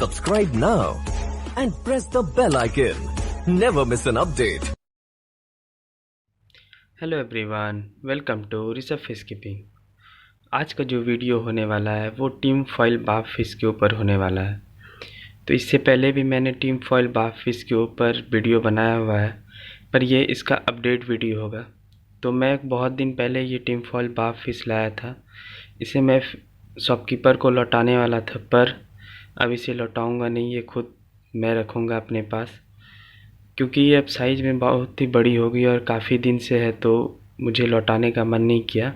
Subscribe now and press the bell icon. Never miss an update. Hello everyone, welcome to Rishabh fish keeping. आज का जो video होने वाला है वो टीम फॉइल बाफ फिश के ऊपर होने वाला है। तो इससे पहले भी मैंने टीम फॉइल बाफ फिश के ऊपर वीडियो बनाया हुआ है, पर ये इसका अपडेट वीडियो होगा। तो मैं बहुत दिन पहले ये टीम फॉइल बाफ फिश लाया था। इसे मैं शॉपकीपर को लौटाने वाला था, पर अब इसे लौटाऊंगा नहीं, ये खुद मैं रखूँगा अपने पास, क्योंकि ये अब साइज़ में बहुत ही बड़ी हो गई और काफ़ी दिन से है, तो मुझे लौटाने का मन नहीं किया।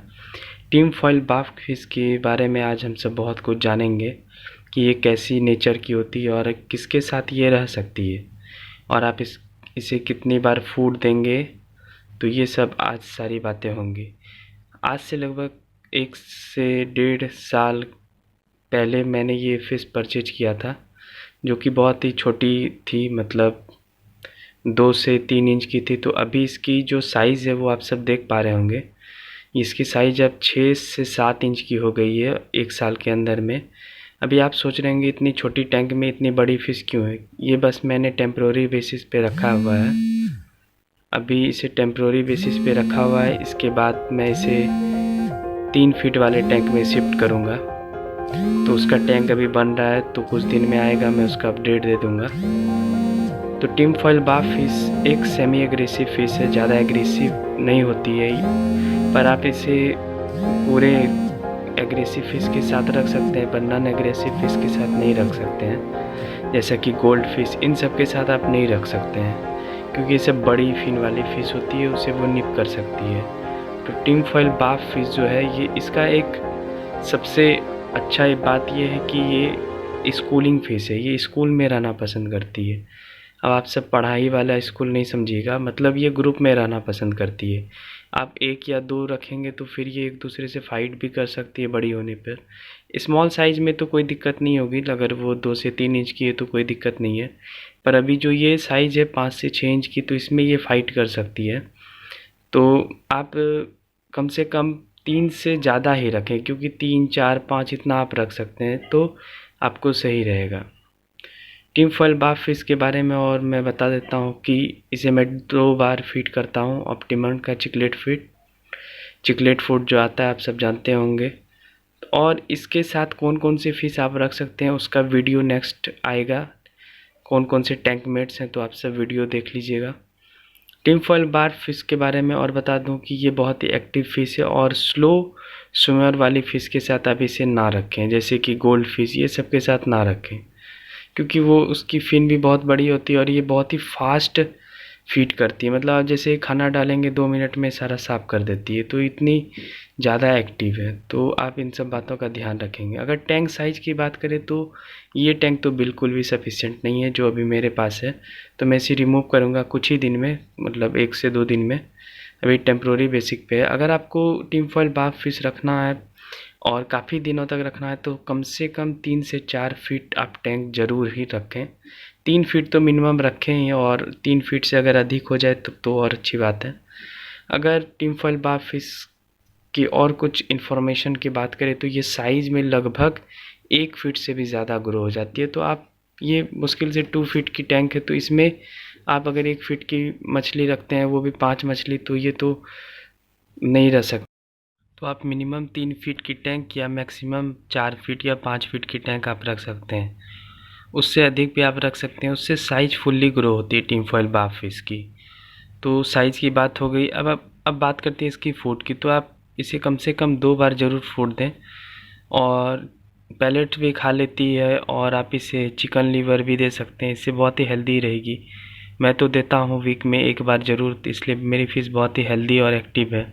टीम फॉइल बाफ फिश के बारे में आज हम सब बहुत कुछ जानेंगे कि ये कैसी नेचर की होती है और किसके साथ ये रह सकती है, और आप इसे कितनी बार फूड देंगे। तो ये सब आज सारी बातें होंगी। आज से लगभग 1 से 1.5 साल पहले मैंने ये फ़िश परचेज किया था, जो कि बहुत ही छोटी थी, मतलब 2 से 3 इंच की थी। तो अभी इसकी जो साइज़ है वो आप सब देख पा रहे होंगे। इसकी साइज़ अब 6 से 7 इंच की हो गई है 1 साल के अंदर में। अभी आप सोच रहे होंगे इतनी छोटी टैंक में इतनी बड़ी फ़िश क्यों है। ये बस मैंने टेम्प्रोरी बेसिस पे रखा हुआ है। अभी इसे टेम्प्रोरी बेसिस पे रखा हुआ है। इसके बाद मैं इसे 3 फीट वाले टैंक में शिफ्ट करूँगा। तो उसका टैंक अभी बन रहा है, तो कुछ दिन में आएगा, मैं उसका अपडेट दे दूँगा। तो टीम फॉइल बाफ फिश एक सेमी एग्रेसिव फिश है, ज़्यादा एग्रेसिव नहीं होती है, पर आप इसे पूरे एग्रेसिव फिश के साथ रख सकते हैं, पर नॉन एग्रेसिव फिश के साथ नहीं रख सकते हैं, जैसा कि गोल्ड फिश। इन सब के साथ आप नहीं रख सकते हैं, क्योंकि ये सब बड़ी फिन वाली फ़िश होती है, उसे वो निप कर सकती है। तो टीम फॉइल बाफ फिश जो है, ये इसका एक सबसे अच्छा बात ये है कि ये स्कूलिंग फ़िश है। ये स्कूल में रहना पसंद करती है। अब आप सब पढ़ाई वाला स्कूल नहीं समझिएगा, मतलब ये ग्रुप में रहना पसंद करती है। आप 1 या 2 रखेंगे तो फिर ये एक दूसरे से फाइट भी कर सकती है बड़ी होने पर। स्मॉल साइज़ में तो कोई दिक्कत नहीं होगी, अगर वो 2 से 3 इंच की है तो कोई दिक्कत नहीं है। पर अभी जो ये साइज़ है 5 से 6 इंच की, तो इसमें ये फाइट कर सकती है। तो आप कम से कम 3 से ज़्यादा ही रखें, क्योंकि 3, 4, 5 इतना आप रख सकते हैं तो आपको सही रहेगा। टीम फॉइल बाफ फिश के बारे में और मैं बता देता हूँ कि इसे मैं 2 बार फीड करता हूँ ऑप्टिमम का चिकलेट फूड जो आता है, आप सब जानते होंगे। और इसके साथ कौन कौन से फ़िश आप रख सकते हैं उसका वीडियो नेक्स्ट आएगा। कौन कौन से टैंक मेट्स हैं, तो आप सब वीडियो देख लीजिएगा। टीम फॉइल बाफ फिश के बारे में और बता दूं कि ये बहुत ही एक्टिव फ़िश है, और स्लो स्विमर वाली फ़िश के साथ आप इसे ना रखें, जैसे कि गोल्ड फिश, ये सब के साथ ना रखें, क्योंकि वो उसकी फिन भी बहुत बड़ी होती है और ये बहुत ही फास्ट फीड करती है। मतलब आप जैसे खाना डालेंगे 2 मिनट में सारा साफ़ कर देती है, तो इतनी ज़्यादा एक्टिव है। तो आप इन सब बातों का ध्यान रखेंगे। अगर टैंक साइज़ की बात करें तो ये टैंक तो बिल्कुल भी सफिशिएंट नहीं है जो अभी मेरे पास है, तो मैं इसे रिमूव करूँगा कुछ ही दिन में, मतलब 1 से 2 दिन में। अभी टेम्प्रोरी बेसिक पे है। अगर आपको टीम फॉइल बाफ फिश रखना है और काफ़ी दिनों तक रखना है, तो कम से कम 3 से 4 फीट आप टैंक ज़रूर ही रखें। 3 फीट तो मिनिमम रखें ही, और 3 फीट से अगर अधिक हो जाए तो और अच्छी बात है। अगर टीम फॉइल बाफ फिश की और कुछ इन्फॉर्मेशन की बात करें तो ये साइज़ में लगभग 1 फीट से भी ज़्यादा ग्रो हो जाती है। तो आप ये मुश्किल से 2 फीट की टैंक है, तो इसमें आप अगर 1 फीट की मछली रखते हैं, वो भी 5 मछली, तो ये तो नहीं रह सकती। तो आप मिनिमम 3 फीट की टैंक या मैक्सिमम 4 फीट या 5 फीट की टैंक आप रख सकते हैं। उससे अधिक भी आप रख सकते हैं, उससे साइज़ फुल्ली ग्रो होती है टीम फॉइल बाफ फिश की। तो साइज़ की बात हो गई। अब बात करते हैं इसकी फूड की। तो आप इसे कम से कम 2 बार ज़रूर फूड दें, और पैलेट भी खा लेती है, और आप इसे चिकन लीवर भी दे सकते हैं, इससे बहुत ही हेल्दी रहेगी। मैं तो देता हूँ वीक में 1 बार ज़रूर, इसलिए मेरी फ़िश बहुत ही हेल्दी और एक्टिव है।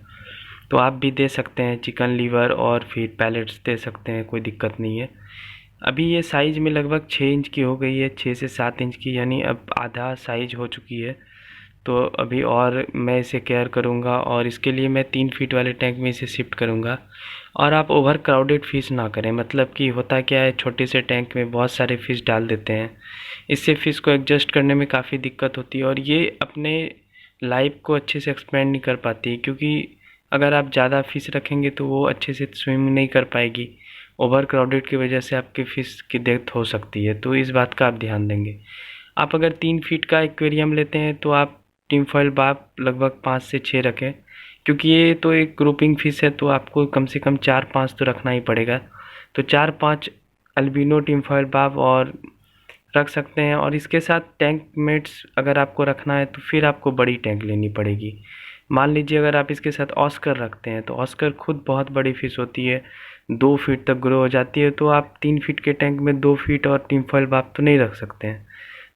तो आप भी दे सकते हैं चिकन लीवर, और फिर पैलेट्स दे सकते हैं, कोई दिक्कत नहीं है। अभी ये साइज़ में लगभग 6 इंच की हो गई है, 6 से 7 इंच की, यानी अब आधा साइज हो चुकी है। तो अभी और मैं इसे केयर करूँगा, और इसके लिए मैं 3 फीट वाले टैंक में इसे शिफ्ट करूँगा। और आप ओवर क्राउडेड फ़िश ना करें, मतलब कि होता क्या है, छोटे से टैंक में बहुत सारे फ़िश डाल देते हैं, इससे फ़िश को एडजस्ट करने में काफ़ी दिक्कत होती है, और ये अपने लाइफ को अच्छे से एक्सपेंड नहीं कर पाती, क्योंकि अगर आप ज़्यादा फ़िश रखेंगे तो वो अच्छे से स्विम नहीं कर पाएगी, ओवर क्राउडेड की वजह से आपकी फ़िश की डेथ हो सकती है, तो इस बात का आप ध्यान देंगे। आप अगर 3 फीट का एक्वेरियम लेते हैं तो आप टिन फॉइल बाफ लगभग 5 से 6 रखें, क्योंकि ये तो एक ग्रुपिंग फ़िश है, तो आपको कम से कम 4-5 तो रखना ही पड़ेगा। तो 4-5 अल्बिनो टिन फॉइल बाफ और रख सकते हैं। और इसके साथ टैंक मेट्स अगर आपको रखना है तो फिर आपको बड़ी टैंक लेनी पड़ेगी। मान लीजिए अगर आप इसके साथ ऑस्कर रखते हैं तो ऑस्कर खुद बहुत बड़ी फ़िश होती है, 2 फीट तक ग्रो हो जाती है, तो आप 3 फीट के टैंक में 2 फीट और टिन फॉइल बाफ तो नहीं रख सकते हैं।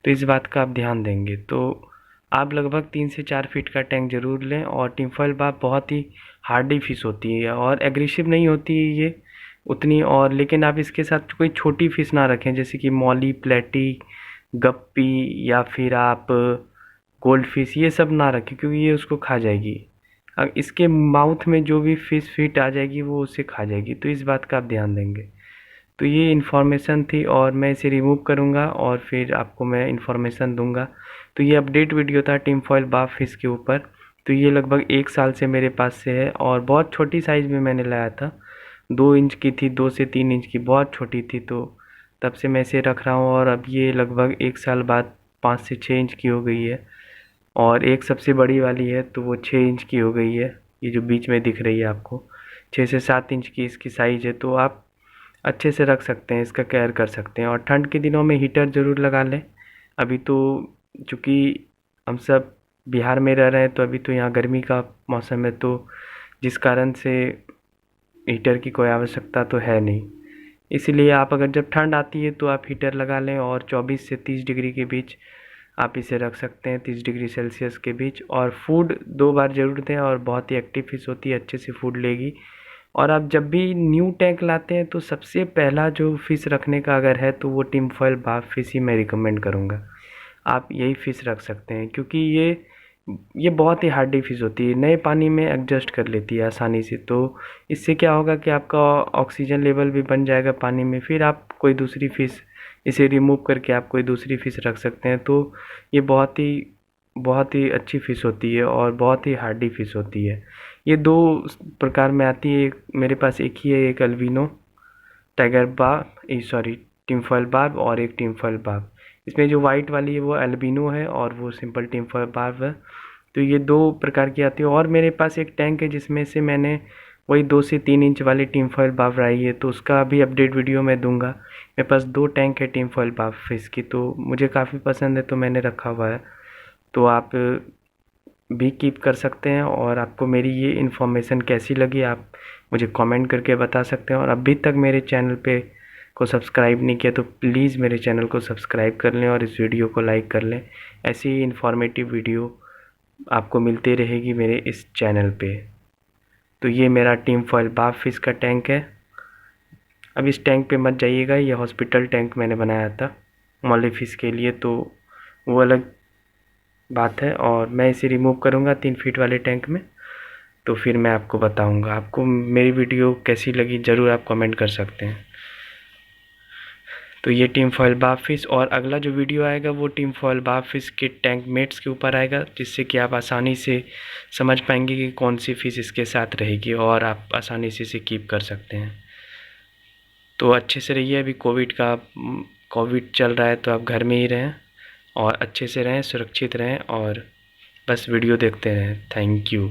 तो इस बात का आप ध्यान देंगे। तो आप लगभग 3 से 4 फीट का टैंक ज़रूर लें। और टिन फॉइल बाफ बहुत ही हार्डी फ़िश होती है और एग्रेसिव नहीं होती है ये उतनी। और लेकिन आप इसके साथ कोई छोटी फ़िश ना रखें, जैसे कि मौली, प्लेटी, गप्पी या फिर आप गोल्ड फिश, ये सब ना रखें, क्योंकि ये उसको खा जाएगी। इसके माउथ में जो भी फ़िश फिट आ जाएगी वो उसे खा जाएगी, तो इस बात का आप ध्यान देंगे। तो ये इन्फॉर्मेशन थी और मैं इसे रिमूव करूँगा और फिर आपको मैं इन्फॉर्मेशन दूँगा। तो ये अपडेट वीडियो था टिन फॉइल बाफ फिश के ऊपर। तो ये लगभग 1 साल से मेरे पास से है और बहुत छोटी साइज़ में मैंने लाया था, 2 इंच की थी, 2 से 3 इंच की, बहुत छोटी थी। तो तब से मैं इसे रख रहा हूँ और अब ये लगभग 1 साल बाद 5 से 6 इंच की हो गई है। और एक सबसे बड़ी वाली है तो वो 6 इंच की हो गई है, ये जो बीच में दिख रही है आपको, 6 से 7 इंच की इसकी साइज़ है। तो आप अच्छे से रख सकते हैं, इसका केयर कर सकते हैं। और ठंड के दिनों में हीटर ज़रूर लगा लें। अभी तो चूँकि हम सब बिहार में रह रहे हैं तो अभी तो यहाँ गर्मी का मौसम है, तो जिस कारण से हीटर की कोई आवश्यकता तो है नहीं। इसीलिए आप अगर जब ठंड आती है तो आप हीटर लगा लें और 24 से 30 डिग्री के बीच आप इसे रख सकते हैं, 30 डिग्री सेल्सियस के बीच। और फूड 2 बार ज़रूर दें और बहुत ही एक्टिव फ़िश होती है, अच्छे से फूड लेगी। और आप जब भी न्यू टैंक लाते हैं तो सबसे पहला जो फ़िश रखने का अगर है तो वो टिन फॉइल बाफ फ़िश ही मैं रिकमेंड करूँगा। आप यही फ़िश रख सकते हैं, क्योंकि ये बहुत ही हार्डी फ़िश होती है, नए पानी में एडजस्ट कर लेती है आसानी से। तो इससे क्या होगा कि आपका ऑक्सीजन लेवल भी बन जाएगा पानी में, फिर आप कोई दूसरी फ़िश इसे रिमूव करके आप कोई दूसरी फ़िश रख सकते हैं। तो ये बहुत ही अच्छी फ़िश होती है और बहुत ही हार्डी फ़िश होती है। ये 2 प्रकार में आती है, एक मेरे पास एक ही है, एक अल्बिनो टाइगर बाफ, सॉरी टिन फॉइल बाफ, और एक टिन फॉइल बाफ। इसमें जो वाइट वाली है वो अल्बिनो है और वो सिंपल टिन फॉइल बाफ है। तो ये 2 प्रकार की आती है। और मेरे पास एक टैंक है जिसमें से मैंने वही 2 से 3 इंच वाली टिन फॉइल बाफ लाई है, तो उसका भी अपडेट वीडियो मैं दूंगा। मेरे पास 2 टैंक है टिन फॉइल बाफ फिश की, तो मुझे काफ़ी पसंद है तो मैंने रखा हुआ है। तो आप भी कीप कर सकते हैं। और आपको मेरी ये इन्फॉर्मेशन कैसी लगी आप मुझे कमेंट करके बता सकते हैं। और अभी तक मेरे चैनल पे को सब्सक्राइब नहीं किया तो प्लीज़ मेरे चैनल को सब्सक्राइब कर लें और इस वीडियो को लाइक कर लें। ऐसी ही इन्फॉर्मेटिव वीडियो आपको मिलती रहेगी मेरे इस चैनल पे। तो ये मेरा टिन फॉइल बाफ फिश का टैंक है। अब इस टैंक पे मत जाइएगा, ये हॉस्पिटल टैंक मैंने बनाया था मॉली फिश के लिए, तो वो अलग बात है। और मैं इसे रिमूव करूँगा 3 फीट वाले टैंक में, तो फिर मैं आपको बताऊँगा। आपको मेरी वीडियो कैसी लगी ज़रूर आप कमेंट कर सकते हैं। तो ये टिन फॉइल बाफ फिश, और अगला जो वीडियो आएगा वो टिन फॉइल बाफ फिश के टैंक मेट्स के ऊपर आएगा, जिससे कि आप आसानी से समझ पाएंगे कि कौन सी फ़िश इसके साथ रहेगी और आप आसानी से इसे कीप कर सकते हैं। तो अच्छे से रहिए, अभी कोविड चल रहा है तो आप घर में ही रहें और अच्छे से रहें, सुरक्षित रहें और बस वीडियो देखते रहें। Thank you.